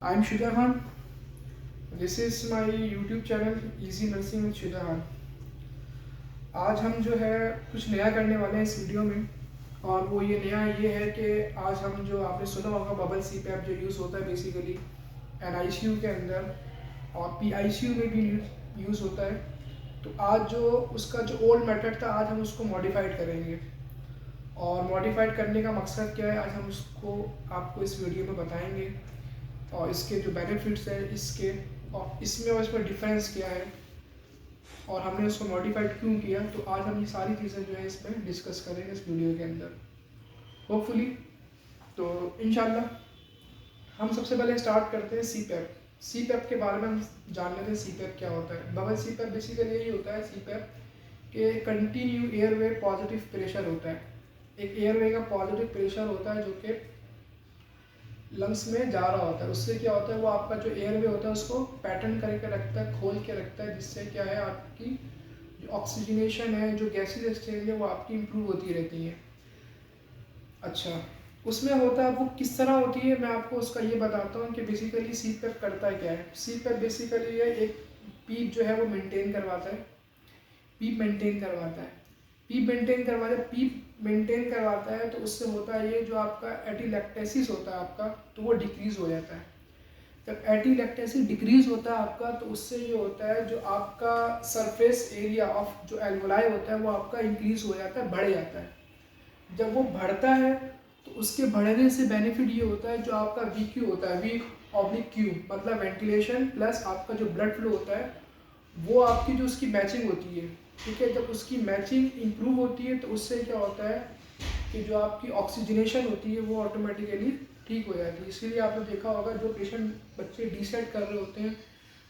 I'm Shida Khan. This is my YouTube channel Easy Nursing with Shida Khan. आज हम जो है कुछ नया करने वाले हैं इस वीडियो में, और वो ये नया ये है कि आज हम जो आपने सुना होगा बबल CPAP जो यूज़ होता है बेसिकली NICU के अंदर और PICU में भी यूज़ होता है। तो आज जो उसका जो ओल्ड मेथड था आज हम उसको मॉडिफाइड करेंगे, और मॉडिफाइड करने का मकसद क्या है आज हम उसको आपको इस वीडियो में बताएंगे, और इसके जो बेनिफिट्स हैं इसके और इसमें और इसमें डिफरेंस क्या है और हमने उसको मॉडिफाइड क्यों किया। तो आज हम ये सारी चीज़ें जो है इसमें डिस्कस करेंगे इस वीडियो के अंदर होपफुली। तो इंशाल्लाह हम सबसे पहले स्टार्ट करते हैं CPAP के बारे में हम जान लेते हैं CPAP क्या होता है। बबल CPAP बेसिकली यही होता है CPAP के कंटिन्यू एयरवे पॉजिटिव प्रेशर होता है। एक एयरवे का पॉजिटिव प्रेशर होता है जो कि लंग्स में जा रहा होता है। उससे क्या होता है वो आपका जो एयरवे होता है उसको पैटर्न करके रखता है, खोल के रखता है, जिससे क्या है आपकी जो ऑक्सीजनेशन है, जो गैसेज एक्सचेंज है वो आपकी इम्प्रूव होती रहती है। अच्छा, उसमें होता है वो किस तरह होती है मैं आपको उसका ये बताता हूँ कि बेसिकली CPAP करता क्या है। CPAP बेसिकली ये एक पीप जो है वो मेंटेन करवाता है, पीप मेंटेन करवाता है, पीप मेंटेन करवाता है। तो उससे होता है ये जो आपका एटीलैक्टेसिस होता है आपका, तो वो डिक्रीज़ हो जाता है। जब एटीलैक्टेसिस डिक्रीज़ होता है आपका तो उससे ये होता है जो आपका सरफेस एरिया ऑफ जो एल्वोलाई होता है वो आपका इंक्रीज़ हो जाता है, बढ़ जाता है। जब वो बढ़ता है तो उसके बढ़ने से बेनिफिट ये होता है जो आपका VQ होता है, V/Q मतलब वेंटिलेशन प्लस आपका जो ब्लड फ्लो होता है वो आपकी जो उसकी मैचिंग होती है, ठीक है। जब उसकी मैचिंग इम्प्रूव होती है तो उससे क्या होता है कि जो आपकी ऑक्सीजनेशन होती है वो ऑटोमेटिकली ठीक हो जाती है। इसीलिए आपने देखा होगा जो पेशेंट बच्चे डिसेट कर रहे होते हैं,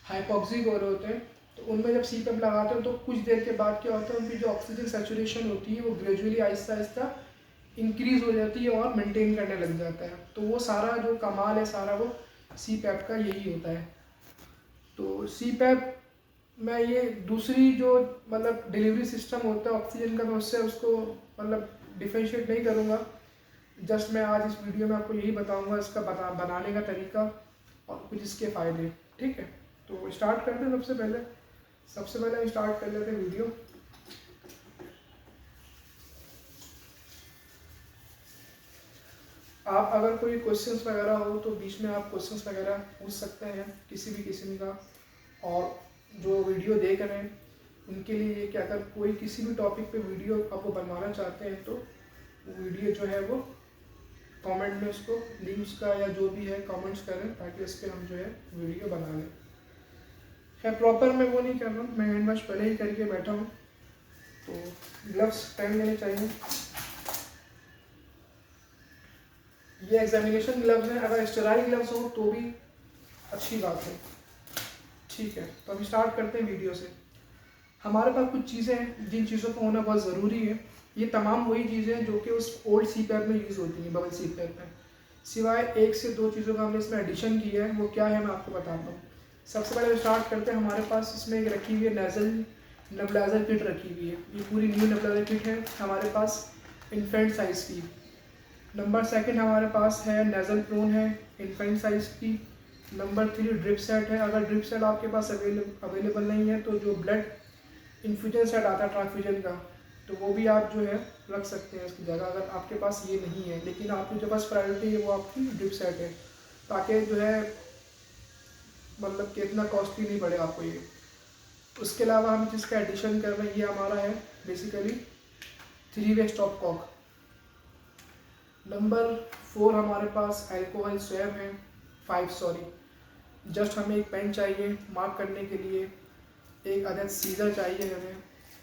हाइपॉक्सिक हो रहे होते हैं, तो उनमें जब CPAP लगाते हैं तो कुछ देर के बाद क्या होता है उनकी जो ऑक्सीजन सैचुरेशन होती है वो ग्रेजुअली आहिस्ता आहिस्ता इंक्रीज़ हो जाती है और मेंटेन करने लग जाता है। तो वो सारा जो कमाल है सारा वो CPAP का यही होता है। तो CPAP मैं ये दूसरी जो मतलब डिलीवरी सिस्टम होता है ऑक्सीजन का, मैं उससे उसको मतलब डिफ्रेंशिएट नहीं करूँगा। जस्ट मैं आज इस वीडियो में आपको यही बताऊँगा इसका बनाने का तरीका और कुछ इसके फ़ायदे, ठीक है। तो स्टार्ट करते हैं। सबसे पहले हम स्टार्ट कर लेते हैं वीडियो। आप अगर कोई क्वेश्चंस वगैरह हो तो बीच में आप क्वेश्चंस वगैरह पूछ सकते हैं किसी भी किस्म का। और जो वीडियो देख रहे हैं उनके लिए कि अगर कोई किसी भी टॉपिक पे वीडियो आपको बनवाना चाहते हैं तो वीडियो जो है वो कमेंट में उसको लिंक्स का या जो भी है कमेंट्स करें ताकि इस पर हम जो है वीडियो बना लें। खैर प्रॉपर मैं वो नहीं कर रहा हूँ, मैं हैंड वॉश पहले ही करके बैठा हूँ। तो ग्लव्स पहन लेने चाहिए। ये एग्जामिनेशन ग्लव्स हैं, अगर स्टेराइल ग्लव्स हो तो भी अच्छी बात है, ठीक है। तो अभी स्टार्ट करते हैं वीडियो से। हमारे पास कुछ चीज़ें हैं जिन चीज़ों का होना बहुत ज़रूरी है। ये तमाम वही चीज़ें हैं जो कि उस ओल्ड CPAP में यूज़ होती हैं, बबल CPAP में, सिवाय एक से दो चीज़ों का हमने इसमें एडिशन किया है। वो क्या है मैं आपको बताता हूँ। सबसे पहले स्टार्ट करते हैं। हमारे पास इसमें एक रखी हुई है नेज़ल नेबुलाइजर किट रखी हुई है। ये पूरी न्यू नेबुलाइजर किट है हमारे पास इन्फेंट साइज़ की। नंबर सेकंड हमारे पास है नेज़ल प्रोन है इन्फेंट साइज़ की। नंबर 3 ड्रिप सेट है। अगर ड्रिप सेट आपके पास अवेलेबल नहीं है तो जो ब्लड इन्फ्यूजन सेट आता है ट्रांसफ्यूजन का, तो वो भी आप जो है रख सकते हैं इसकी जगह, अगर आपके पास ये नहीं है। लेकिन आपकी जो फर्स्ट प्रायोरिटी है वो आपकी ड्रिप सेट है, ताकि जो है मतलब कि इतना कॉस्टली नहीं पड़े आपको ये। उसके अलावा हम जिसका एडिशन कर रहे हैं ये हमारा है बेसिकली 3-वे स्टॉप कॉक। नंबर 4 हमारे पास अल्कोहल स्वैब है 5 सॉरी। जस्ट हमें एक पेन चाहिए मार्क करने के लिए, एक अदद सीज़र चाहिए हमें,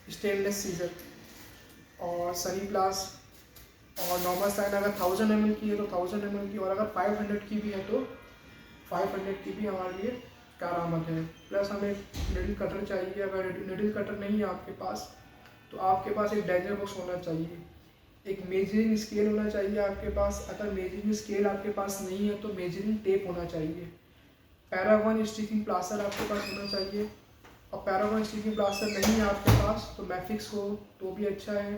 स्टेनलेस सीज़र, और सनी प्लास, और नॉर्मल साइन अगर 1000 ml की है तो 1000 ml की, और अगर 500 की भी है तो 500 की भी हमारे लिए कारआमद है। प्लस हमें निडल कटर चाहिए। अगर निडल कटर नहीं है आपके पास तो आपके पास एक डेंजर बॉक्स होना चाहिए, एक मेजरिंग स्केल होना चाहिए आपके पास। अगर मेजरिंग स्केल आपके पास नहीं है तो मेजरिंग टेप होना चाहिए। पैरागॉन स्टिचिंग प्लास्टर आपके पास होना चाहिए, और पैरागॉन स्टिचिंग प्लास्टर नहीं है आपके पास तो मैफिक्स हो तो भी अच्छा है,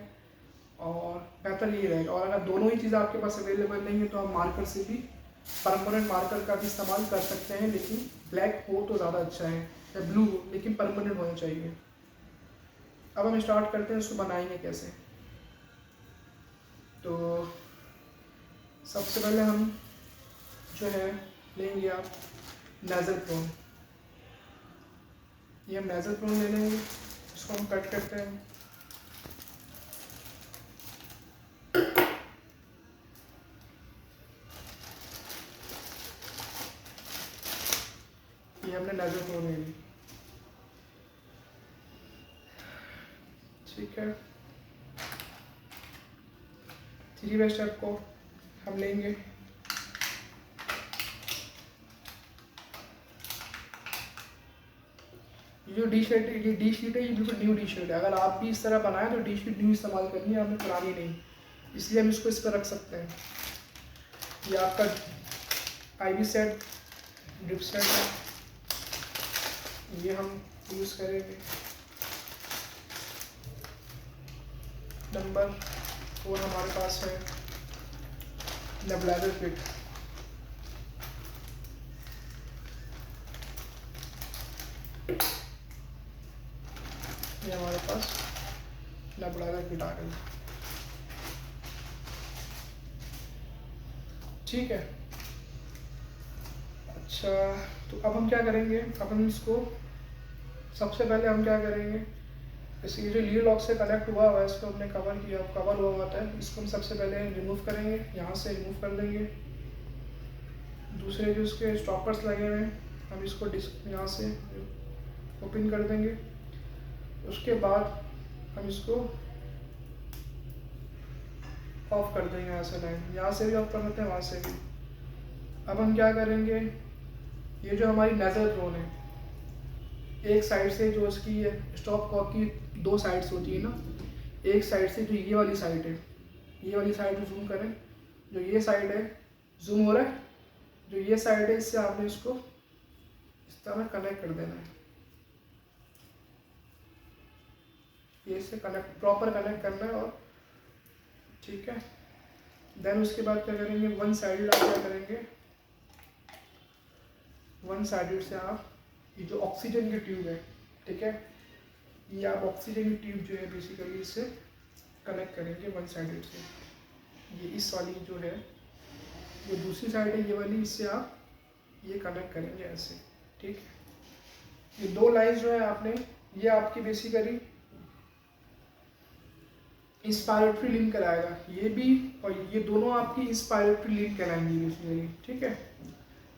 और बेहतर ये रहेगा। और अगर दोनों ही चीज़ आपके पास अवेलेबल नहीं है तो आप मार्कर से भी परमानेंट मार्कर का भी इस्तेमाल कर सकते हैं, लेकिन ब्लैक हो तो ज़्यादा अच्छा है, या ब्लू हो, लेकिन परमानेंट होना चाहिए। अब हम स्टार्ट करते हैं, उसको बनाएंगे कैसे। तो सबसे पहले हम जो है लेंगे आप नेज़ल प्रोन। ये हम नेज़ल प्रोन ले लेंगे, इसको हम कट करते हैं। ये हमने नेज़ल प्रोन ले ली, ठीक है। 3 बाई स्टेप को हम लेंगे, जो डी शीट है, ये डी शीट है, ये बिल्कुल न्यू डी शीट है। अगर आप भी इस तरह बनाएं तो डी शीट न्यू इस्तेमाल करनी है, हमें पुरानी नहीं, इसलिए हम इसको इस पर रख सकते हैं। ये आपका आईवी सेट, ड्रिप सेट है, ये हम यूज़ करेंगे। नंबर 4 हमारे पास है नेबुलाइजर किट। ये हमारे पास नेबुलाइजर किट आ गई, ठीक है। अच्छा, तो अब हम क्या करेंगे, अब हम इसको सबसे पहले हम क्या करेंगे, जैसे ये जो लीड लॉक से कनेक्ट हुआ है इसको हमने कवर किया, कवर हुआ होता है, इसको हम सबसे पहले रिमूव करेंगे, यहाँ से रिमूव कर देंगे। दूसरे जो इसके स्टॉपर्स लगे हुए हैं, हम इसको यहाँ से ओपन कर देंगे। उसके बाद हम इसको ऑफ कर देंगे, यहाँ से लाइन, यहाँ से भी ऑफ कर देते हैं, वहाँ से भी। अब हम क्या करेंगे, ये जो हमारी नेज़ल प्रोन है, एक साइड से जो इसकी स्टॉप कॉक की 2 साइड्स होती है ना, एक साइड से जो ये वाली साइड है, ये वाली साइड जूम करें, जो ये साइड है जूम हो रहा है, जो ये साइड है इससे आपने इसको इस तरह कनेक्ट कर देना है, ये इससे कनेक्ट प्रॉपर कनेक्ट करना है, और ठीक है। देन उसके बाद क्या करेंगे, वन साइडेड आप क्या करेंगे, वन साइडेड से आप ये जो ऑक्सीजन की ट्यूब है, ठीक है, ये आप ऑक्सीजन की ट्यूब जो है बेसिकली इससे कनेक्ट करेंगे वन साइडेड से। ये इस वाली जो है, ये दूसरी साइड है ये वाली, इससे आप ये कनेक्ट करेंगे ऐसे, ठीक है। ये 2 लाइन्स जो है आपने, ये आपकी बेसिकली इंस्पायरेटरी लिंक कराएगा, ये भी और ये दोनों आपकी इंस्पायरेटरी लिंक कराएंगी बेसिकली, ठीक है।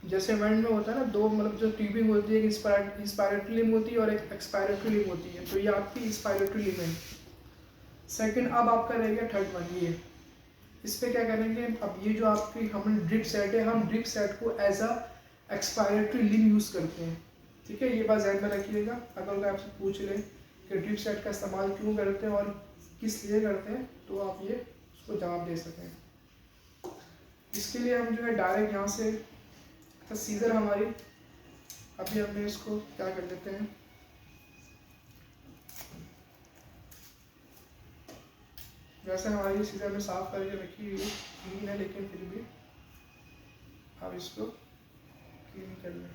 जैसे वेंड में होता है ना, 2 मतलब जो ट्यूबिंग होती है, एक इंस्पायरेटरी लिंक होती है और एक एक्सपायरेटरी लिंक होती है, तो ये आपकी इंस्पायरेटरी लिंक है। सेकंड, अब आपका रहेगा थर्ड वन, ये इस पर क्या करेंगे, अब ये जो आपकी हमने ड्रिप सेट है, हम ड्रिप सेट को as a expiratory link use करते हैं, ठीक है। ये बात ध्यान में रखिएगा, अगर कोई आपसे पूछ ले कि ड्रिप सेट का इस्तेमाल क्यों करते हैं और किस लिए करते हैं, तो आप ये उसको जवाब दे सकें। इसके लिए हम जो है डायरेक्ट यहाँ से तो सीजर हमारी, अभी हमने इसको क्या कर देते हैं, वैसे हमारी सीजर में साफ करके रखी हुई क्लीन है, लेकिन फिर भी आप इसको क्लीन कर लें,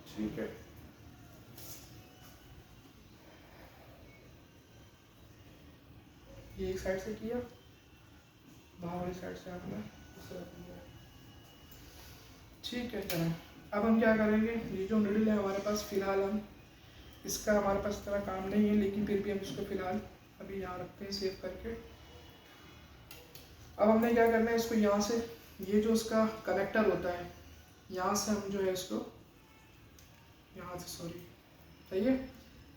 ठीक है। ये एक साइड से किया, बाहर वाली साइड से आपने इसे रख लिया, ठीक है। चलें, अब हम क्या करेंगे, ये जो निडल है हमारे पास, फिलहाल हम इसका हमारे पास इतना काम नहीं है, लेकिन फिर भी हम इसको फिलहाल अभी यहाँ रखते हैं सेव करके। अब हमने क्या करना है, इसको यहाँ से ये जो उसका कनेक्टर होता है, यहाँ से हम जो है इसको यहाँ से सही है,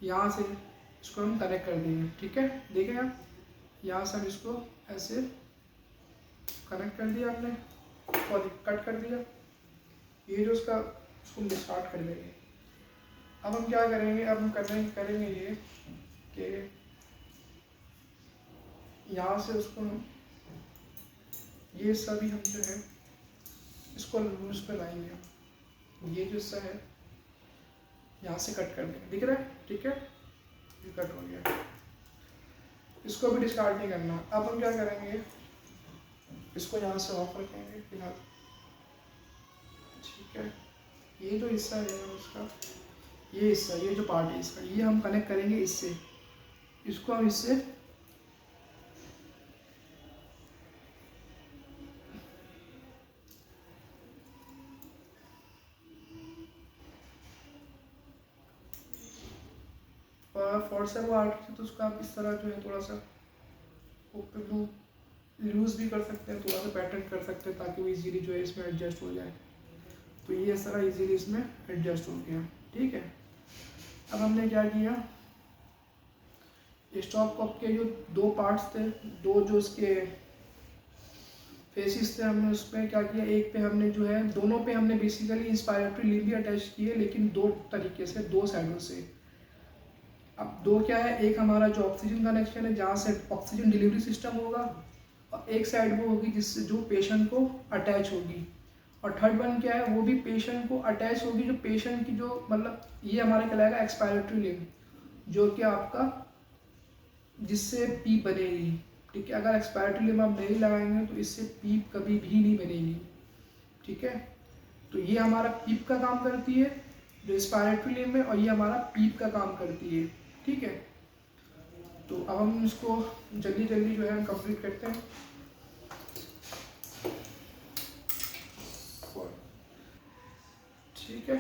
यहाँ से इसको हम कनेक्ट कर देंगे, ठीक है। देखें आप, यहाँ से हम इसको ऐसे कनेक्ट कर दिया आपने और कट कर दिया, ये जो उसका उसको स्टार्ट कर देंगे। अब हम क्या करेंगे, अब हम करेंगे ये कि यहाँ से उसको हम ये सभी हम जो है इसको लूज पे लाएंगे, ये जो सा है यहाँ से कट कर देंगे, दिख रहा है, ठीक है, ये कट हो गया। इसको भी डिस्कार्ड नहीं करना। अब हम क्या करेंगे, इसको यहाँ से ऑफ रखेंगे फिलहाल, ठीक है। ये जो हिस्सा है उसका, ये हिस्सा, ये जो पार्ट है इसका, ये हम कनेक्ट करेंगे इससे, इसको हम इससे फोर्स है वो आर्ट से, तो उसको आप इस तरह जो है थोड़ा सा लूज भी कर सकते हैं, थोड़ा सा पैटर्न कर सकते हैं ताकि वो इजीली जो है इसमें एडजस्ट हो जाए। तो ये इस तरह इजीली इसमें एडजस्ट हो गया, ठीक है। अब हमने क्या किया, स्टॉप कप के जो दो पार्ट्स थे, दो जो उसके फेसिस थे, हमने उसमें क्या किया, एक पे हमने जो है, दोनों पे हमने बेसिकली इंस्पायरेटरी लिंब भी अटैच किए, लेकिन दो तरीके से, दो साइडों से। अब दो क्या है, एक हमारा जो ऑक्सीजन कनेक्शन है जहाँ से ऑक्सीजन डिलीवरी सिस्टम होगा, और एक साइड वो होगी जिससे जो पेशेंट को अटैच होगी, और थर्ड वन क्या है, वो भी पेशेंट को अटैच होगी, जो पेशेंट की जो मतलब ये हमारा कहलाएगा एक्सपायरेटरी लिंब, जो कि आपका जिससे पीप बनेगी, ठीक है। अगर एक्सपायरेटरी लिंब आप नहीं लगाएंगे तो इससे पीप कभी भी नहीं बनेगी, ठीक है। तो ये हमारा पीप का काम करती है जो एक्सपायरेटरी लिंब है, और ये हमारा पीप का काम करती है, ठीक है। तो अब हम इसको जल्दी जल्दी जो है हम कंप्लीट करते हैं, ठीक है।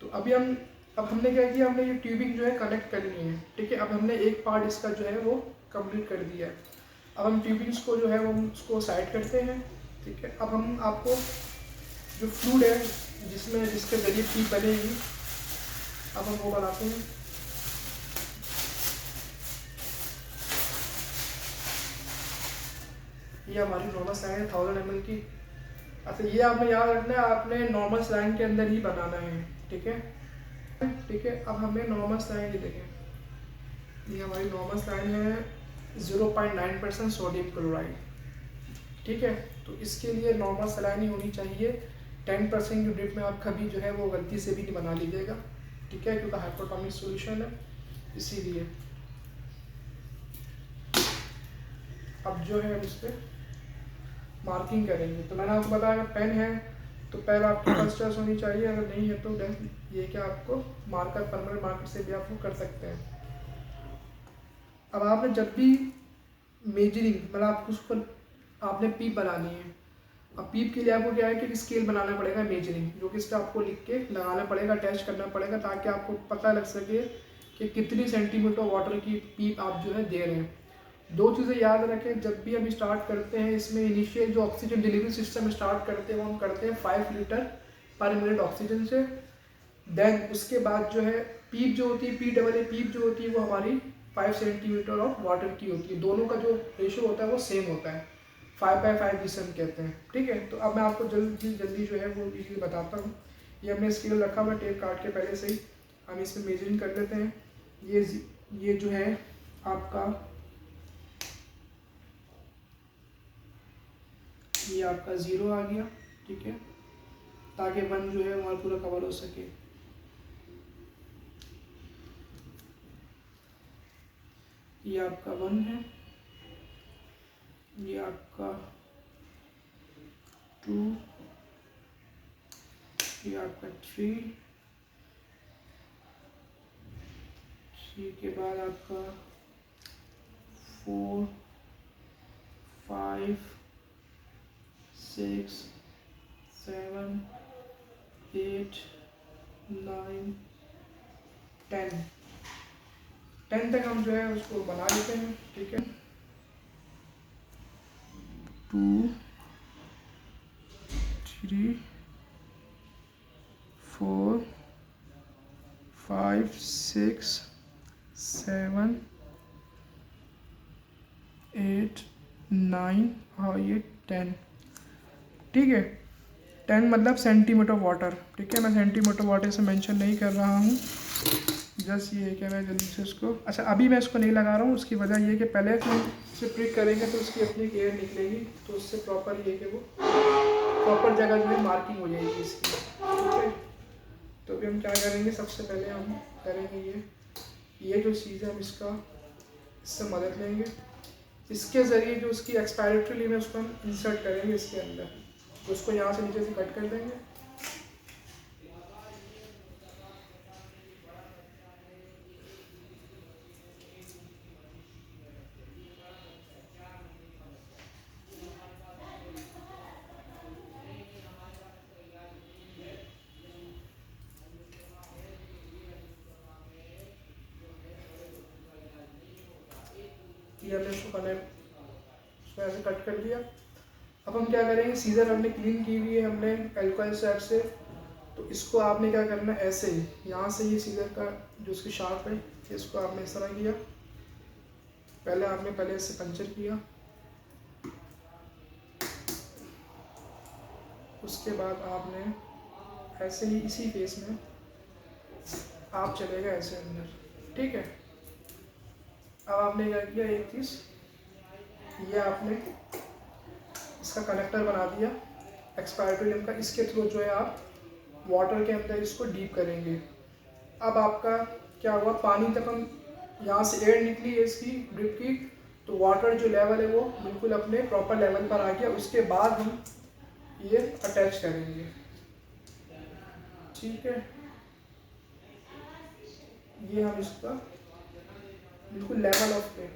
तो अभी अब हमने क्या किया, हमने ये ट्यूबिंग जो है कनेक्ट करनी है, ठीक है। अब हमने एक पार्ट इसका जो है वो कंप्लीट कर दिया है। अब हम ट्यूबिंग्स को जो है वो उसको साइड करते हैं, ठीक है। अब हम आपको जो फ्लूइड है जिसके जरिए पीप बनेगी, अब हम वो बनाते हैं। ये हमारी नॉर्मल स्लाइन है 1000 ml की। अच्छा, ये आपने याद रखना है, आपने नॉर्मल स्लाइन के अंदर ही बनाना है, ठीक है, ठीक है। अब हमें नॉर्मल स्लाइन ही देखें, ये हमारी नॉर्मल स्लाइन है 0.9% सोडियम क्लोराइड, ठीक है। तो इसके लिए नॉर्मल स्लाइन ही होनी चाहिए। 10% की ड्रिप में आप कभी जो है वो गलती से भी नहीं बना लीजिएगा, ठीक है, क्योंकि हाइपोटोनिक सॉल्यूशन है, इसीलिए। अब जो है हम इस पर मार्किंग करेंगे। तो मैंने आपको बताया पेन है तो पेन आपके पास चॉइस होनी चाहिए, अगर नहीं है तो देन ये क्या आपको मार्कर, परमानेंट मार्कर से भी आप वो कर सकते हैं। अब आपने जब भी मेजरिंग मतलब आपको उसको आपने पीप बनानी है, अब पीप के लिए आपको क्या है कि स्केल बनाना पड़ेगा मेजरिंग, जो कि इस पर आपको लिख के लगाना पड़ेगा, अटैच करना पड़ेगा, ताकि आपको पता लग सके कि कितनी सेंटीमीटर वाटर की पीप आप जो है दे रहे हैं। दो चीज़ें याद रखें, जब भी हम स्टार्ट करते हैं इसमें इनिशियल जो ऑक्सीजन डिलीवरी सिस्टम स्टार्ट करते हैं वो हम करते हैं 5 लीटर पर मिनट ऑक्सीजन से। देन उसके बाद जो है पीप जो होती है, PAA पीप जो होती है वो हमारी 5 सेंटीमीटर ऑफ वाटर की होती है। दोनों का जो रेशो होता है वो सेम होता है, 5/5 जिसे हम कहते हैं, ठीक है। तो अब मैं आपको जल्दी जो है वो चीज़ बताता हूँ। ये हमने स्केल रखा हुआ टेप काट के पहले से ही, हम इसमें मेजरिंग कर लेते हैं। ये जो है आपका, ये आपका 0 आ गया, ठीक है, ताकि 1 जो है हमारा पूरा कवर हो सके। ये आपका 1 है, ये आपका 2, ये आपका 3 के बाद आपका 4, 5, 6, 7, 8, 9, 10 तक हम जो है उसको बना लेते हैं, ठीक है। 2, 3, 4, 5, 6, 7, 8, 9 और ये 10, ठीक है। 10 मतलब सेंटीमीटर वाटर, ठीक है। मैं सेंटीमीटर वाटर से मेंशन नहीं कर रहा हूँ, जस्ट ये है कि मैं जल्दी से उसको, अच्छा अभी मैं इसको नहीं लगा रहा हूँ, उसकी वजह ये कि पहले हम इसे प्रिक करेंगे तो उसकी अपनी एयर निकलेगी, तो उससे प्रॉपर ये कि वो प्रॉपर जगह जो है मार्किंग हो जाएगी इसकी, ठीक है। तो अभी हम क्या करेंगे, सबसे पहले हम करेंगे ये जो चीज़ है हम इसका इससे मदद लेंगे। इसके ज़रिए जो उसकी एक्सपायरेटरी लिमिट है उसको हम इंसर्ट करेंगे इसके अंदर, तो उसको यहाँ से नीचे से कट कर देंगे। ये हमने इसको उसको ऐसे कट कर दिया। अब हम क्या करेंगे, सीजर हमने क्लीन की हुई है हमने अल्कोहल स्वैप से, तो इसको आपने क्या करना है, ऐसे ही यहाँ से ये सीजर का जो उसकी शार्प है इसको आपने इस तरह किया। पहले इससे पंचर किया, उसके बाद आपने ऐसे ही इसी फेस में आप चलेगा ऐसे अंदर, ठीक है। अब आपने क्या किया, एक चीज़ ये आपने इसका कनेक्टर बना दिया एक्सपायरेटरी लिमिट का, इसके थ्रू जो है आप वाटर के अंदर इसको डीप करेंगे। अब आपका क्या हुआ, पानी तक हम यहाँ से एयर निकली है इसकी ड्रिप की, तो वाटर जो लेवल है वो बिल्कुल अपने प्रॉपर लेवल पर आ गया। उसके बाद हम ये अटैच करेंगे, ठीक है। ये हम इसका बिल्कुल लेवल ऑफ पे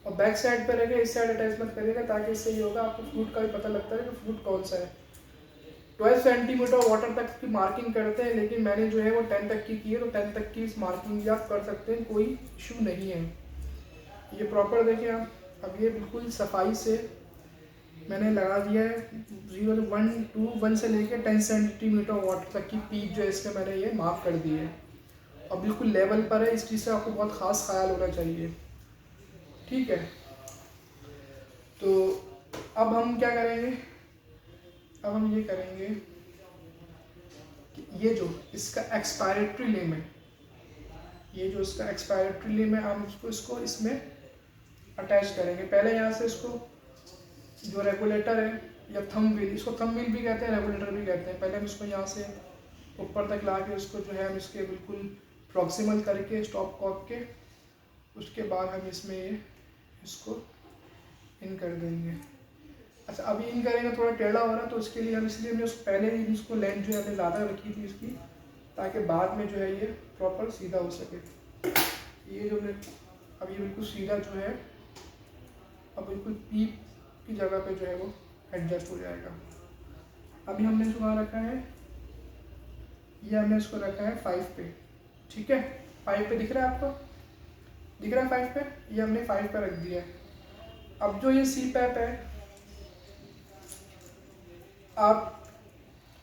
और बैक साइड पर रहेगा, इस साइड अटैचमेंट करेगा, ताकि इससे ये होगा आपको फ्रूट का भी पता लगता है कि फ्रूट कौन सा है। 12 सेंटीमीटर वाटर तक की मार्किंग करते हैं, लेकिन मैंने जो है वो 10 तक की है, तो 10 तक की इस मार्किंग भी आप कर सकते हैं, कोई इशू नहीं है। ये प्रॉपर देखें आप, अब ये बिल्कुल सफाई से मैंने लगा दिया है 1 से लेकर 10 सेंटीमीटर वाटर तक की पीप जो है इसमें मैंने ये मार्क कर दी है और बिल्कुल लेवल पर है। इस चीज़ से आपको बहुत ख़ास ख्याल होना चाहिए, ठीक है। तो अब हम क्या करेंगे, अब हम ये करेंगे कि ये जो इसका एक्सपायरेटरी नेम है, ये जो इसका एक्सपायरेटरी नेम है, हम इसको इसमें अटैच करेंगे। पहले यहाँ से इसको जो रेगुलेटर है या थंब व्हील, इसको थंब व्हील भी कहते हैं, रेगुलेटर भी कहते हैं, पहले हम इसको यहाँ से ऊपर तक ला के उसको जो है हम इसके बिल्कुल प्रॉक्सिमल करके स्टॉप कॉक के, उसके बाद हम इसमें ये इसको इन कर देंगे। अच्छा, अभी इन करेंगे थोड़ा टेढ़ा हो रहा है, तो उसके लिए हम इसलिए हमने उसको पहले ही इसको लेंथ जो है हमने ज़्यादा रखी थी इसकी, ताकि बाद में जो है ये प्रॉपर सीधा हो सके। ये जो हमने अब ये बिल्कुल सीधा जो है अब बिल्कुल पीप की जगह पे जो है वो एडजस्ट हो जाएगा। अभी हमने इसको कहाँ रखा है, ये हमने इसको रखा है 5 पे, ठीक है। 5 पे दिख रहा है आपको, दिख रहा है 5 पे, ये हमने 5 पे रख दिया है। अब जो ये सी पैप है, आप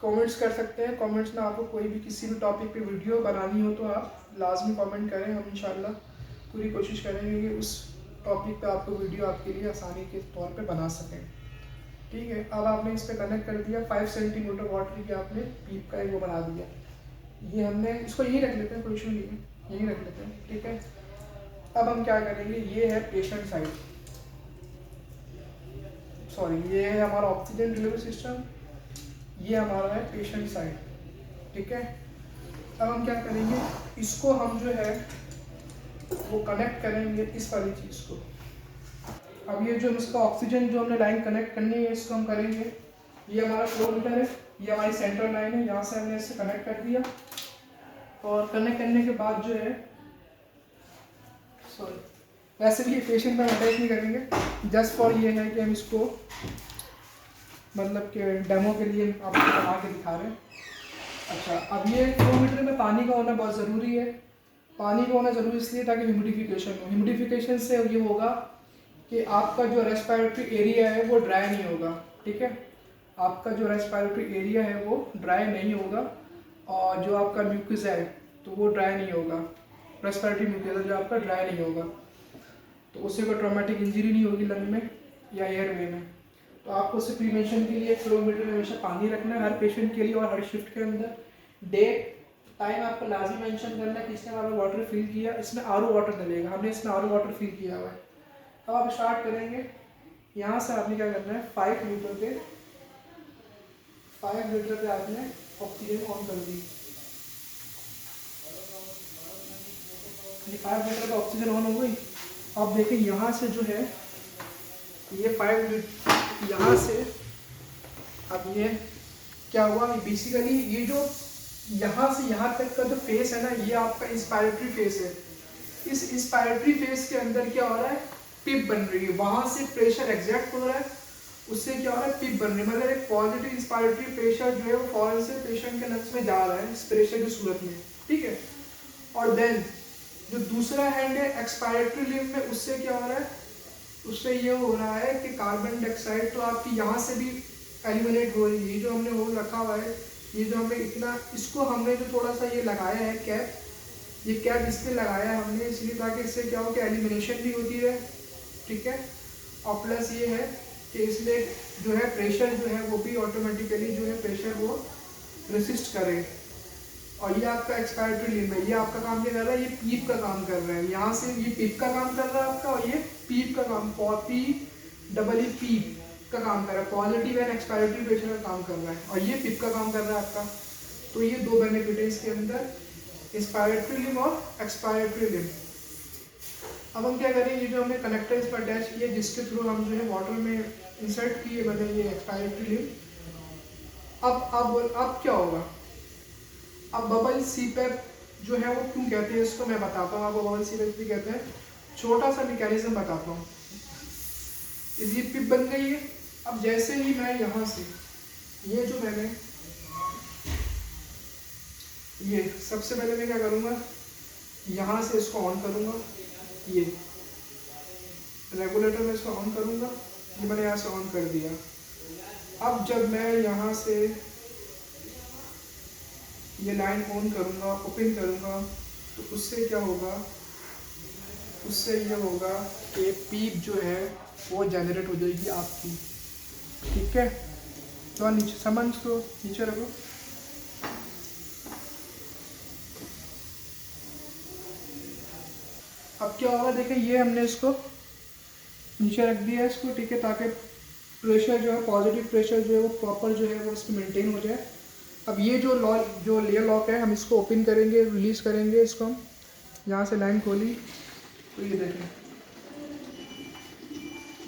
कमेंट्स कर सकते हैं, कमेंट्स में आपको कोई भी किसी भी टॉपिक पे वीडियो बनानी हो तो आप लाजमी कमेंट करें, हम इंशाल्लाह पूरी कोशिश करेंगे कि उस टॉपिक पे आपको वीडियो आपके लिए आसानी के तौर पे बना सकें, ठीक है। अब आपने इस पर कनेक्ट कर दिया, 5 सेंटीमीटर वाटर की आपने पीप का एक वो बना दिया। ये हमने इसको यही रख लेते हैं, कोई इशू नहीं है, यही रख लेते हैं, ठीक है। अब हम क्या करेंगे, ये है पेशेंट साइड, सॉरी ये है हमारा ऑक्सीजन डिलीवरी सिस्टम, ये हमारा है पेशेंट साइड, ठीक है। अब हम क्या करेंगे, इसको हम जो है वो कनेक्ट करेंगे इस वाली चीज़ को। अब ये जो इसका ऑक्सीजन जो हमने लाइन कनेक्ट करनी है इसको हम करेंगे, ये हमारा फ्लो मीटर है, ये हमारी सेंट्रल लाइन है, यहाँ से हमने इसे कनेक्ट कर दिया। और कनेक्ट करने के बाद जो है, सॉरी वैसे भी ये पेशेंट पर अटैच नहीं करेंगे, जस्ट फॉर ये है कि हम इसको मतलब कि डेमो के लिए आपको बना के दिखा रहे हैं। अच्छा, अब ये फ्लो मीटर में पानी का होना बहुत ज़रूरी है। पानी का होना ज़रूरी इसलिए ताकि ह्यूमिडिफिकेशन हो, ह्यूमिडिफिकेशन से ये होगा कि आपका जो रेस्पिरेटरी एरिया है वो ड्राई नहीं होगा, ठीक है। आपका जो रेस्पिरेटरी एरिया है वो ड्राई नहीं होगा और जो आपका म्यूकस है तो वो ड्राई नहीं होगा, रेस्पिरेटरी म्यूकस जो आपका ड्राई नहीं होगा, तो उससे कोई ट्रॉमेटिक इंजरी नहीं होगी लंग में या एयरवे में। तो आपको उससे प्रिवेंशन के लिए फ्लो मीटर में हमेशा पानी रखना है हर पेशेंट के लिए, और हर शिफ्ट के अंदर डेट टाइम आपको लाजमी मेंशन करना है कि इसने आपने वाटर फिल किया, इसमें आरओ वाटर डलेगा, हमने इसमें आरओ वाटर फिल किया हुआ है। अब आप स्टार्ट करेंगे, यहाँ से आपने क्या करना है 5 लीटर पे आपने ऑक्सीजन ऑन कर दी। 5 लीटर पे ऑक्सीजन ऑन हो गई। अब देखें यहाँ से जो है ये 5 लीटर यहाँ से, अब ये क्या हुआ, बेसिकली ये जो यहाँ से यहाँ तक का जो फेस है ना, ये आपका इंस्पायरेटरी फेस है। इस इंस्पायरेटरी फेस के अंदर क्या हो रहा है, पिप बन रही है, वहाँ से प्रेशर एग्जैक्ट हो रहा है, उससे क्या हो रहा है, पिप बन रही है। मतलब एक पॉजिटिव इंस्पायरेटरी प्रेशर जो है वो फौरन से पेशेंट के नक्स में जा रहा है इस प्रेशर की सूरत में, ठीक है। और देन जो दूसरा हैंड है एक्सपायरेटरी लिम्ब में, उससे क्या हो रहा है, उससे ये हो रहा है कि कार्बन डाइऑक्साइड तो आपकी यहाँ से भी एलिमिनेट हो रही है। ये जो हमने होल रखा हुआ है, ये जो हमने इतना, इसको हमने जो थोड़ा सा ये लगाया है कैप, ये कैप इसलिए लगाया है हमने, इसलिए ताकि इससे क्या हो कि एलिमिनेशन भी होती है, ठीक है। और प्लस ये है कि इसमें जो है प्रेशर जो है वो भी ऑटोमेटिकली जो है प्रेशर वो रेसिस्ट करे। और ये आपका एक्सपायरेटरी लिम्ब है, ये आपका काम क्या कर रहा है, ये पीप का काम कर रहा है। यहाँ से ये पीप का काम कर रहा है आपका, और ये पीप का काम, पीप का काम कर रहा है, पॉजिटिव एंड एक्सपायरेटरी प्रेशर का काम कर रहा है, और ये पिप का काम कर रहा है आपका। तो ये दो बेनिफिट है इसके अंदर, इंस्पायरेटरी लिम्ब और एक्सपायरेटरी लिम्ब। अब हम क्या करेंगे, ये जो हमने कनेक्टर इस पर अटैच किया, जिसके थ्रू हम जो है वाटर में इंसर्ट किए बने ये एक्सपायरेटरी लिम्ब। अब क्या होगा, अब बबल सीपेप जो है वो क्यों कहते हैं इसको मैं बताता हूँ आपको। बबल सीपेप भी कहते हैं, छोटा सा मैकेनिज्म बताता हूँ। ये पिप बन गई है। अब जैसे ही मैं यहाँ से ये जो मैंने ये सबसे पहले मैं क्या करूँगा, यहाँ से इसको ऑन करूँगा, ये रेगुलेटर में इसको ऑन करूँगा, ये मैंने यहाँ से ऑन कर दिया। अब जब मैं यहाँ से ये लाइन ऑन करूँगा, ओपन करूँगा, तो उससे क्या होगा, उससे ये होगा कि पीप जो है वो जनरेट हो जाएगी आपकी, ठीक है। तो नीचे सामान को नीचे रखो। अब क्या होगा, देखिए ये हमने इसको नीचे रख दिया है इसको, ठीक है, ताकि प्रेशर जो है पॉजिटिव प्रेशर जो है वो प्रॉपर जो है वो इसमें मेंटेन हो जाए। अब ये जो लेयर लॉक है हम इसको ओपन करेंगे, रिलीज़ करेंगे इसको। हम यहाँ से लाइन खोली तो ये देखें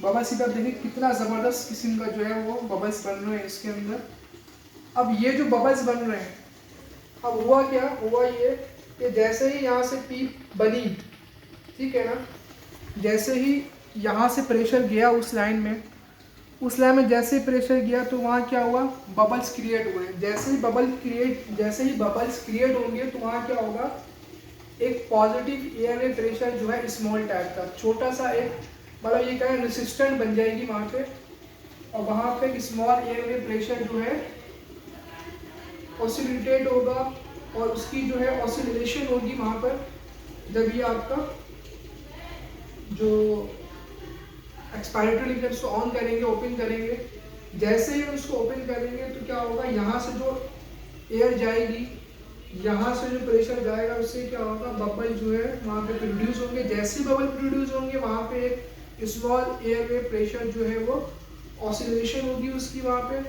बबल सीपेप, देखिए कितना ज़बरदस्त किस्म का जो है वो बबल्स बन रहे हैं इसके अंदर। अब ये जो बबल्स बन रहे हैं, अब हुआ क्या, हुआ ये कि जैसे ही यहाँ से पीप बनी, ठीक है ना, जैसे ही यहाँ से प्रेशर गया उस लाइन में, उस लाइन में जैसे ही प्रेशर गया तो वहाँ क्या हुआ, बबल्स क्रिएट हुए। जैसे ही बबल्स क्रिएट होंगे तो वहाँ क्या होगा, एक पॉजिटिव एयर में प्रेशर जो है स्मॉल टाइप का छोटा सा एक, मतलब ये क्या है, रेसिस्टेंट बन जाएगी वहाँ पे, और वहाँ पे स्मॉल एयर में प्रेशर जो है ऑसिलेटेड होगा, और उसकी जो है ऑसिलेशन होगी वहाँ पर। जब ये आपका जो एक्सपायरेटरी लिम्ब उसको ऑन करेंगे, ओपन करेंगे, जैसे ही उसको ओपन करेंगे तो क्या होगा, यहाँ से जो एयर जाएगी, यहाँ से जो प्रेशर जाएगा, उससे क्या होगा, बबल जो है वहाँ पे प्रोड्यूस होंगे। जैसे ही बबल प्रोड्यूस होंगे वहाँ पे एक स्मॉल एयर में प्रेशर जो है वो ऑसिलेशन होगी उसकी, वहाँ पे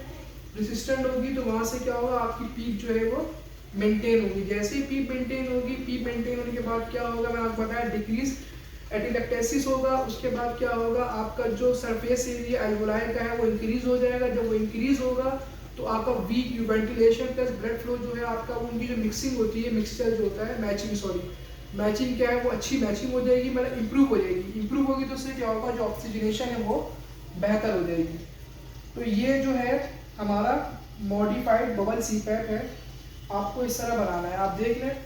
रेसिस्टेंट होगी, तो वहाँ से क्या होगा, आपकी पीक जो है वो मेंटेन होगी। जैसे ही पीक मेंटेन होगी, पीक मेंटेन होने के बाद क्या होगा, मैंने आपको बताया डिक्रीज एटिलेक्टेसिस होगा। उसके बाद क्या होगा, आपका जो सरफेस एरिया एल्वोलाई का है वो इंक्रीज हो जाएगा। जब वो इंक्रीज होगा तो आपका weak ventilation plus blood flow जो है आपका, उनकी जो मिक्सिंग होती है, मिक्सचर जो होता है, मैचिंग क्या है, वो अच्छी मैचिंग हो जाएगी, मतलब इंप्रूव हो जाएगी। इंप्रूव होगी तो उससे क्या होगा, जो ऑक्सीजनेशन है वो बेहतर हो जाएगी। तो ये जो है हमारा मॉडिफाइड बबल सीपैप है, आपको इस तरह बनाना है, आप देख लें,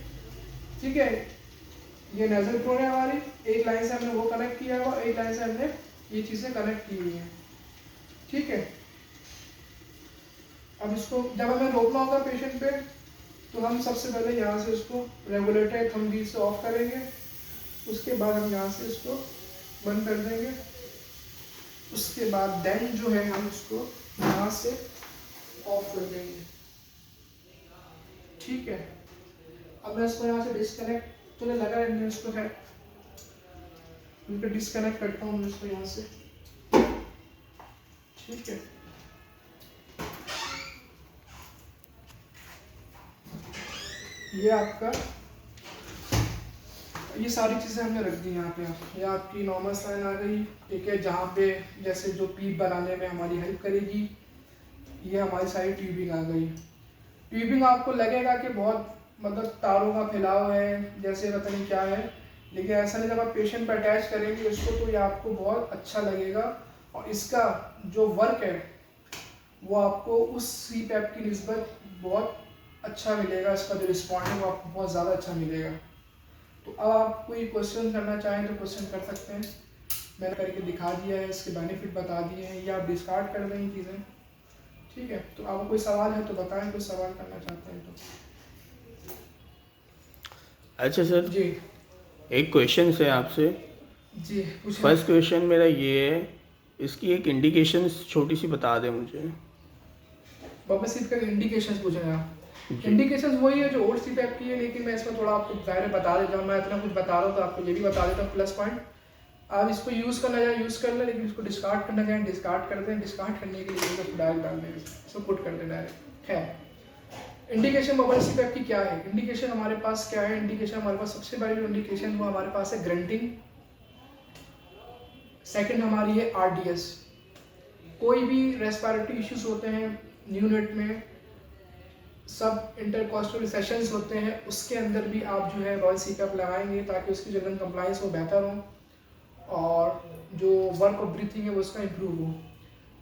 ठीक है। ये नेजल प्रोन है हमारी, एक लाइन से हमने वो कनेक्ट किया हुआ, एक लाइन से हमने ये चीज़ें कनेक्ट की हुई हैं, ठीक है। अब इसको जब हमें रोकना होगा पेशेंट पे, तो हम सबसे पहले यहाँ से इसको रेगुलेटर थंब व्हील से ऑफ करेंगे, उसके बाद हम यहाँ से इसको बंद कर देंगे, उसके बाद देन जो है हम इसको यहाँ से ऑफ कर देंगे, ठीक है। अब मैं इसको यहाँ से डिस्कनेक्ट तो नहीं लगा है, इसको है उनको डिस्कनेक्ट करता हूँ मैं इसको यहाँ से, ठीक है। ये आपका ये सारी चीज़ें हमने रख दी यहाँ पे। ये आपकी नॉर्मल लाइन आ गई, ठीक है, जहाँ पे जैसे जो पीप बनाने में हमारी हेल्प करेगी। ये हमारी सारी ट्यूबिंग आ गई। ट्यूबिंग आपको लगेगा कि बहुत मतलब तारों का फैलाव है, जैसे पता नहीं क्या है, लेकिन ऐसा नहीं। जब आप पेशेंट पर अटैच करेंगे इसको तो ये आपको बहुत अच्छा लगेगा, और इसका जो वर्क है वो आपको उस CPAP की निस्बत बहुत अच्छा मिलेगा। इसका जो रिस्पॉन्ड है वो आपको बहुत ज़्यादा अच्छा मिलेगा। तो अब आप कोई क्वेश्चन करना चाहें तो क्वेश्चन कर सकते हैं। मैंने करके दिखा दिया है, इसके बेनिफिट बता दिए हैं, या आप डिस्कार्ड कर दें चीज़ें, ठीक है। तो आपको कोई सवाल है तो बताएं, कोई सवाल करना चाहते हैं तो। अच्छा सर जी एक क्वेश्चन है आपसे। जी पूछें। फर्स्ट क्वेश्चन मेरा ये है, इसकी एक इंडिकेशन छोटी सी बता दें मुझे। बबल सीट का इंडिकेशंस पूछ रहे हैं आप। जी। इंडिकेशंस वही है जो ओल्ड CPAP की है, लेकिन मैं इसमें थोड़ा आपको ज़ाहिर बता देता हूँ। मैं इतना कुछ बता रहा हूँ तो आपको ये भी बता देता हूँ प्लस पॉइंट। आप इसको यूज़ करना चाहें यूज़ कर लें, लेकिन इसको डिस्कार्ड करना चाहें डिस्कार्ड कर दें। डिस्कार्ड करने के लिए इसको डायरेक्ट डाल दें, इसको पुट कर दें डायरेक्ट। है इंडिकेशन बबल CPAP की क्या है? इंडिकेशन हमारे पास क्या है? इंडिकेशन हमारे पास सबसे बड़ी जो इंडिकेशन वो हमारे पास है ग्रंटिंग। सेकंड हमारी है RDS। कोई भी रेस्पिरेटरी इश्यूज होते हैं न्यूनेट में, सब इंटरकॉस्टल रिसेशंस होते हैं, उसके अंदर भी आप जो है बबल CPAP लगाएंगे ताकि उसकी जो लंग कंप्लाइंस वो बेहतर हो और जो वर्क ऑफ ब्रीथिंग है वो उसका इम्प्रूव हो।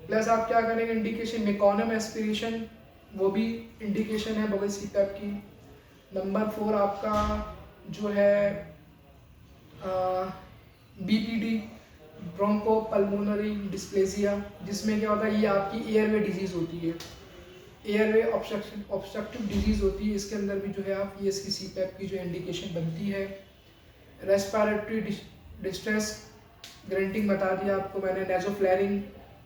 प्लस आप क्या करेंगे, इंडिकेशन मेकॉनम एस्पिरेशन, वो भी इंडिकेशन है बबल CPAP की। नंबर 4 आपका जो है BPD, ब्रोंको पल्मोनरी डिस्प्लेसिया, जिसमें क्या होता है ये आपकी एयरवे डिजीज़ होती है, एयरवे ऑब्स्ट्रक्टिव डिजीज़ होती है। इसके अंदर भी जो है आप ये इसकी CPAP की जो इंडिकेशन बनती है। रेस्पिरेटरी डिस्ट्रेस ग्रंटिंग बता दिया आपको मैंने। नेजोफ्लेरिंग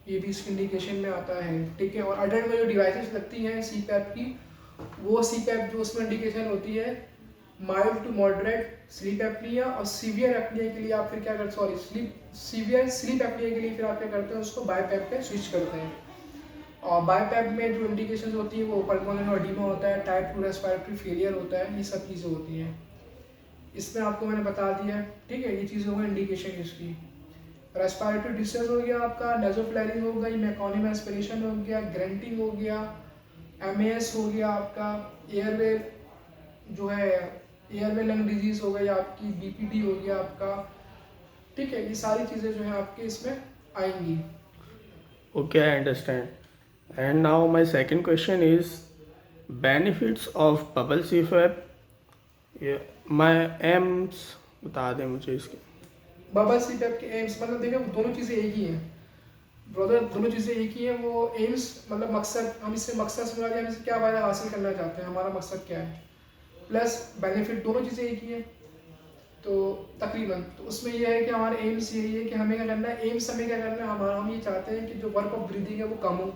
ये भी इसकी इंडिकेशन में आता है, ठीक है। और अडल्ट में जो डिवाइसेस लगती हैं CPAP की, वो CPAP जो उसमें इंडिकेशन होती है mild to moderate sleep apnoea, और सीवियर एपनिया के लिए आप फिर क्या करते सीवियर स्लीप एपनिया के लिए फिर आप क्या करते हैं, उसको बायपैप पे स्विच करते हैं। और बायपैप में जो इंडिकेशन होती है वो पल्मोनरी एडिमा होता है, टाइप 2 रेस्पिरेटरी फेलियर होता है, ये सब चीज़ें होती हैं। इसमें आपको मैंने बता दिया, ठीक है। ये चीज़ हो गई इंडिकेशन इसकी। रेस्पिरेटरी डिस्ट्रेस हो गया आपका, नेजोफ्लेरिंग हो गई, मेकॉनिम एस्पिरेशन हो गया, ग्रंटिंग हो गया, MAS हो गया आपका, एयरवे जो है एयरवे लंग डिजीज हो गई आपकी, BPD हो गया आपका, ठीक है। ये सारी चीज़ें जो है आपके इसमें आएंगी। Okay, I understand. And now my second question is benefits of bubble CPAP। My AIIMS बता दें मुझे इसके। बबल CPAP के एम्स मतलब देखिए दोनों चीज़ें एक ही हैं ब्रदर, दोनों चीज़ें एक ही हैं। वो एम्स मतलब मकसद, हम इससे मकसद समझा दिया, हम इससे क्या फ़ायदा हासिल करना चाहते हैं, हमारा मकसद क्या है, प्लस बेनिफिट दोनों चीज़ें एक ही है। तो तकरीबन तो उसमें यह है कि हमारे एम्स यही है कि हमें क्या करना है, एम्स हमें क्या करना है, हम ये चाहते हैं कि जो वर्क ऑफ ब्रीदिंग है वो कम हो।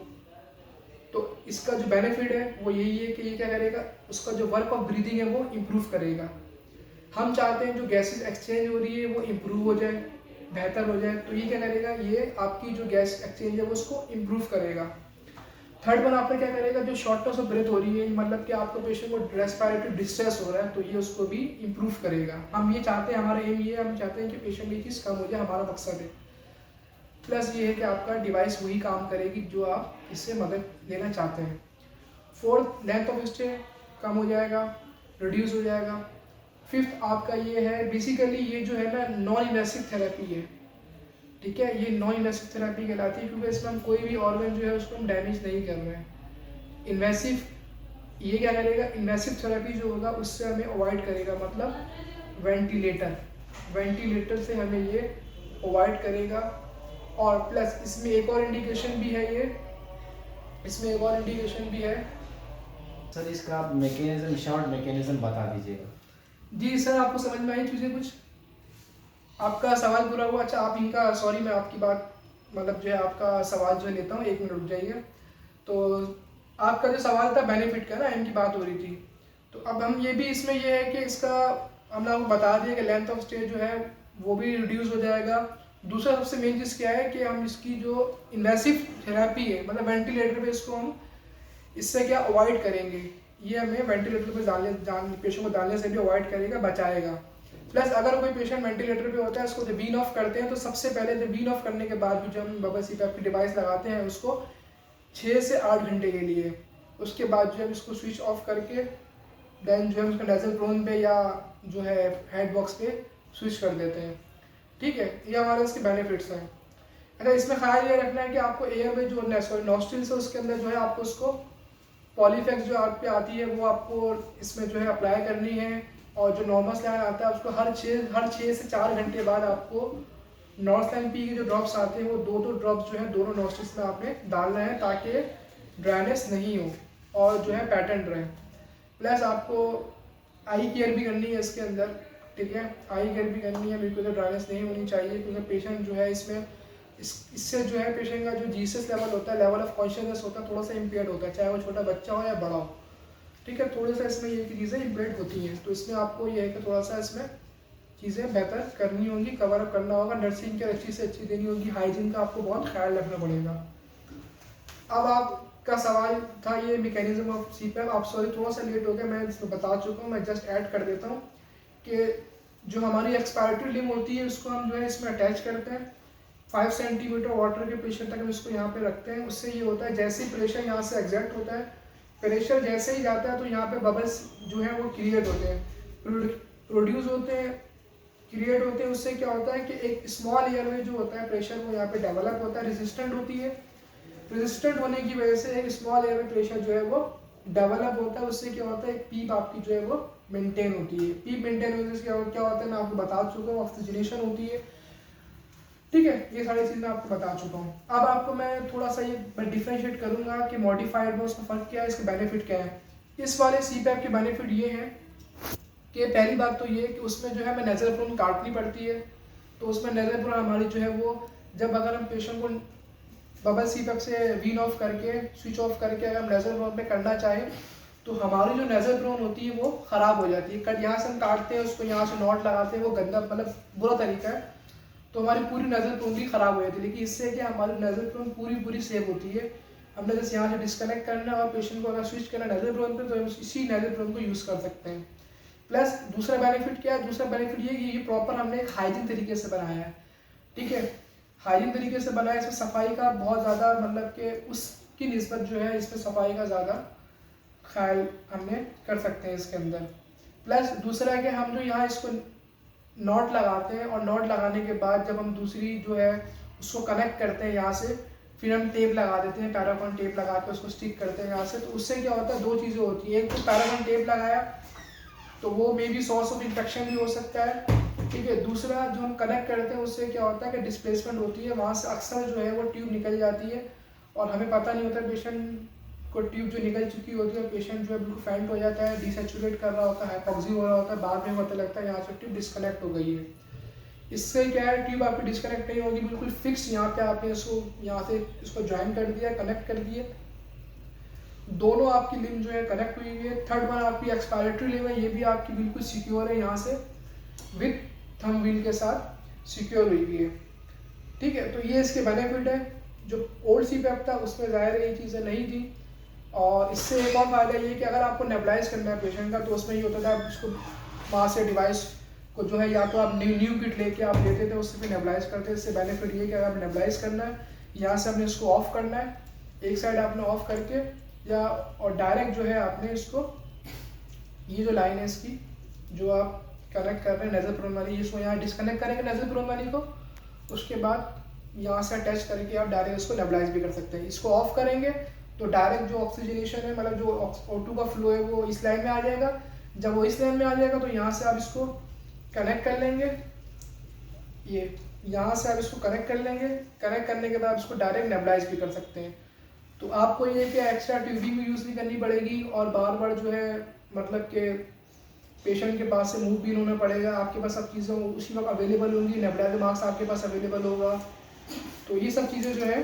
तो इसका जो बेनिफिट है वो यही है कि ये क्या करेगा, उसका जो वर्क ऑफ ब्रीदिंग है वो इम्प्रूव करेगा। हम चाहते हैं जो गैसेस एक्सचेंज हो रही है वो इम्प्रूव हो जाए, बेहतर हो जाए। तो ये क्या करेगा, ये आपकी जो गैस एक्सचेंज है वो उसको इम्प्रूव करेगा। थर्ड वन आपका क्या करेगा, जो शॉर्टनेस ऑफ ब्रेथ हो रही है, मतलब कि आपको पेशेंट को रेस्पिरेटरी डिस्ट्रेस हो रहा है, तो ये उसको भी इम्प्रूव करेगा। हम ये चाहते हैं, हमारा एम ये है, हम चाहते हैं कि पेशेंट ये चीज़ कम हो जाए, हमारा मकसद है। प्लस ये है कि आपका डिवाइस वही काम करेगी जो आप इससे मदद लेना चाहते हैं। फोर्थ, लेंथ ऑफ स्टे कम हो जाएगा, रिड्यूस हो जाएगा। फिफ्थ आपका ये है, बेसिकली ये जो है ना नॉन इन्वेसिव थेरेपी है, ठीक है। ये नॉन इन्वेसिव थेरेपी कहलाती है क्योंकि इसमें हम कोई भी ऑर्गन जो है उसको हम डैमेज नहीं कर रहे हैं। इन्वेसिव ये क्या करेगा, इन्वेसिव थेरेपी जो होगा उससे हमें अवॉइड करेगा, मतलब वेंटिलेटर से हमें ये अवॉइड करेगा। और प्लस इसमें एक और इंडिकेशन भी है, इसमें एक और इंडिकेशन भी है। सर इसका आप मैकेनिज्म, शॉर्ट मैकेनिज्म बता दीजिएगा। जी सर, आपको समझ में आई चीज़ें कुछ? आपका सवाल पूरा हुआ? अच्छा आप इनका, सॉरी मैं आपकी बात मतलब जो है आपका सवाल जो है लेता हूँ, 1 मिनट रुक जाइए। तो आपका जो सवाल था बेनिफिट का ना, इनकी बात हो रही थी, तो अब हम ये भी इसमें ये है कि इसका हमने आपको बता दिया कि लेंथ ऑफ स्टे जो है वो भी रिड्यूस हो जाएगा। दूसरा सबसे मेन चीज़ क्या है कि हम इसकी जो इन्वेसिव थेरेपी है, मतलब वेंटिलेटर पे इसको हम इससे क्या अवॉइड करेंगे, ये हमें वेंटिलेटर पे पेशेंट को डालने से भी अवॉइड करेगा, बचाएगा। प्लस अगर कोई पेशेंट वेंटिलेटर पे होता है, उसको जब वीन ऑफ करते हैं तो सबसे पहले जब वीन ऑफ करने के बाद भी जो हम बबल सीपैप की डिवाइस लगाते हैं उसको 6 से 8 घंटे के लिए, उसके बाद जो है इसको स्विच ऑफ करके देन जो है उसका नेजल प्रोन पे या जो है हेड बॉक्स पे स्विच कर देते हैं। ठीक है, ये हमारे इसके बेनिफिट्स हैं। अगर इसमें ख्याल ये रखना है कि आपको एयर में जो नॉस्ट्रिल्स है उसके अंदर जो है आपको उसको पॉलीफेक्स जो आप पे आती है वो आपको इसमें जो है अप्लाई करनी है, और जो नॉर्मल स्लैन आता है उसको हर 6 से 4 घंटे बाद आपको नॉर्थ पी के जो ड्रॉप्स आते हैं वो 2 ड्रॉप्स जो है दोनों नॉस्ट्रिल्स में आपने डालना है ताकि ड्राइनेस नहीं हो और जो है पैटर्न रहे। प्लस आपको आई केयर भी करनी है इसके अंदर। ठीक है, आई केयर भी करनी है, बिल्कुल ड्राइनेस नहीं होनी चाहिए, क्योंकि पेशेंट जो है इसमें इससे जो है पेशेंट का जो जीसस लेवल होता है, लेवल ऑफ कॉन्शियसनेस होता है, थोड़ा सा इम्पेयर्ड होता है, चाहे वो छोटा बच्चा हो या बड़ा हो। ठीक है, थोड़ा सा इसमें ये चीज़ें इम्पेयर्ड होती हैं, तो इसमें आपको ये है कि थोड़ा सा इसमें चीज़ें बेहतर करनी होगी, कवर अप करना होगा, नर्सिंग केयर अच्छी से अच्छी देनी होगी, हाइजीन का आपको बहुत ख्याल रखना पड़ेगा। अब आपका सवाल था ये मैकेनिज्म ऑफ सीपैप। आप सॉरी थोड़ा सा लेट हो गया, मैं इसमें बता चुका हूँ, मैं जस्ट ऐड कर देता हूँ कि जो हमारी एक्सपायरेटरी लिम होती है उसको हम जो है इसमें अटैच करते हैं 5 सेंटीमीटर वाटर के प्रेशर तक हम इसको यहाँ पे रखते हैं। उससे ये होता है जैसे ही प्रेशर यहाँ से एग्जैक्ट होता है, प्रेशर जैसे ही जाता है तो यहाँ पे बबल्स जो है वो क्रिएट होते हैं, प्रोड्यूस होते हैं, क्रिएट होते हैं। उससे क्या होता है कि एक स्मॉल एयरवे जो होता है प्रेशर वो यहाँ पे डेवलप होता है, रेजिस्टेंट होती है, रेजिस्टेंट होने की वजह से एक स्मॉल एयरवे प्रेशर जो है वो डेवलप होता है। उससे क्या होता है एक पीप आपकी जो है वो मेंटेन होती है। पीप मेंटेन होने से क्या होता है मैं आपको बता चुका हूँ, ऑक्सीजनेशन होती है। ठीक है, ये सारी चीज़ मैं आपको बता चुका हूँ। अब आपको मैं थोड़ा सा ये डिफ्रेंशिएट करूँगा कि मॉडिफाइड में उसका फ़र्क क्या है, इसके बेनिफिट क्या है। इस वाले सीपैप के बेनिफिट ये हैं कि पहली बात तो ये कि उसमें जो है हमें नेज़ल प्रोन काटनी पड़ती है, तो उसमें नेज़ल प्रोन हमारी जो है वो जब अगर हम पेशेंट को बबल सीपैप से वीन ऑफ करके स्विच ऑफ करके अगर हम नेज़ल प्रोन पे करना चाहें तो हमारी जो नेज़ल प्रोन होती है वो ख़राब हो जाती है। कट यहाँ से हम काटते हैं उसको, यहाँ से नॉट लगाते हैं, वो गंदा मतलब बुरा तरीका है, तो हमारी पूरी नेज़ल प्रोन भी ख़राब हो जाती है। लेकिन इससे क्या हमारी नेज़ल प्रोन पूरी सेव होती है। हमने जैसे यहाँ से डिस्कनेक्ट करना है और पेशेंट को अगर स्विच करना है नेज़ल प्रोन पे तो हम इसी नेज़ल प्रोन को यूज़ कर सकते हैं। प्लस दूसरा बेनिफिट क्या है, दूसरा बेनिफिट ये कि ये प्रॉपर हमने एक हाइजीन तरीके से बनाया है। ठीक है, हाइजीन तरीके से बनाया, इसमें सफाई का बहुत ज़्यादा मतलब कि उसकी निस्बत जो है इसमें सफाई का ज़्यादा ख्याल हमने कर सकते हैं इसके अंदर। प्लस दूसरा है कि हम जो यहाँ इसको नॉट लगाते हैं और नॉट लगाने के बाद जब हम दूसरी जो है उसको कनेक्ट करते हैं यहाँ से, फिर हम टेप लगा देते हैं, पैराफिन टेप लगा के उसको स्टिक करते हैं यहाँ से। तो उससे क्या होता है, 2 चीज़ें होती है। एक तो पैराफिन टेप लगाया तो वो may be source of infection भी हो सकता है। ठीक है, दूसरा जो हम कनेक्ट करते हैं उससे क्या होता है कि डिस्प्लेसमेंट होती है, वहाँ से अक्सर जो है वो ट्यूब निकल जाती है और हमें पता नहीं होता पेशेंट को ट्यूब जो निकल चुकी होती है, पेशेंट जो है बिल्कुल फेंट हो जाता है, डिसैचुरेट कर रहा होता है, हाइपॉक्सी हो रहा होता है, बाद में पता लगता है यहाँ से ट्यूब डिस्कनेक्ट हो गई है। इससे क्या है, ट्यूब आपकी डिस्कनेक्ट नहीं होगी, बिल्कुल फिक्स यहाँ पे आपने इसको यहाँ से इसको ज्वाइन कर दिया, कनेक्ट कर दिए, दोनों आपकी लिंक जो है कनेक्ट हुई हुई है। थर्ड वन आपकी एक्सपायरेटरी लिंक है, ये भी आपकी बिल्कुल सिक्योर है, यहाँ से विद थंब व्हील के साथ सिक्योर हुई हुई है। ठीक है, तो ये इसके बेनिफिट है। जो ओल्ड सीपैप था उसमें ज़ाहिर है ये चीज़ें नहीं थी। और इससे एक और फायदा ये कि अगर आपको नेबुलाइज करना है पेशेंट का तो उसमें ये होता था आप उसको वहाँ से डिवाइस को जो है या तो आप न्यू किट लेके आप लेते थे, उससे फिर नेबुलाइज करते थे। इससे बेनिफिट ये कि अगर आप नेबुलाइज करना है, यहाँ से हमने इसको ऑफ करना है, एक साइड आपने ऑफ करके या और डायरेक्ट जो है आपने इसको ये जो लाइन है इसकी जो आप कनेक्ट कर रहे हैं नेज़ल प्रोन वाली, इसको यहाँ डिस्कनेक्ट करेंगे नेज़ल प्रोन वाली को, उसके बाद यहाँ से अटैच करके आप डायरेक्ट इसको नेबुलाइज भी कर सकते हैं। इसको ऑफ करेंगे तो डायरेक्ट जो ऑक्सीजनेशन है मतलब जो O2 का फ्लो है वो इस लाइन में आ जाएगा। जब वो इस लाइन में आ जाएगा तो यहाँ से आप इसको कनेक्ट कर लेंगे, ये यहाँ से आप इसको कनेक्ट कर लेंगे, कनेक्ट करने के बाद इसको डायरेक्ट नेबुलाइज भी कर सकते हैं। तो आपको ये कि एक्स्ट्रा ट्यूबिंग भी यूज़ नहीं करनी पड़ेगी और बार बार जो है मतलब कि पेशेंट के पास से मूव भी होना पड़ेगा, आपके पास सब चीज़ें उसी वक्त अवेलेबल होंगी, नेबुलाइजर मास्क आपके पास अवेलेबल होगा। तो ये सब चीज़ें जो है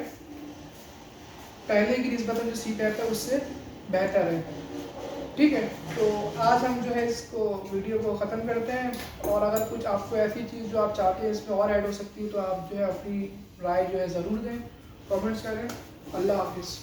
पहले की निस्बत जो सीपैप है उससे बेहतर है। ठीक है, तो आज हम जो है इसको वीडियो को ख़त्म करते हैं और अगर कुछ आपको ऐसी चीज़ जो आप चाहते हैं इसमें और ऐड हो सकती है तो आप जो है अपनी राय जो है ज़रूर दें, कमेंट्स करें। अल्लाह हाफिज़।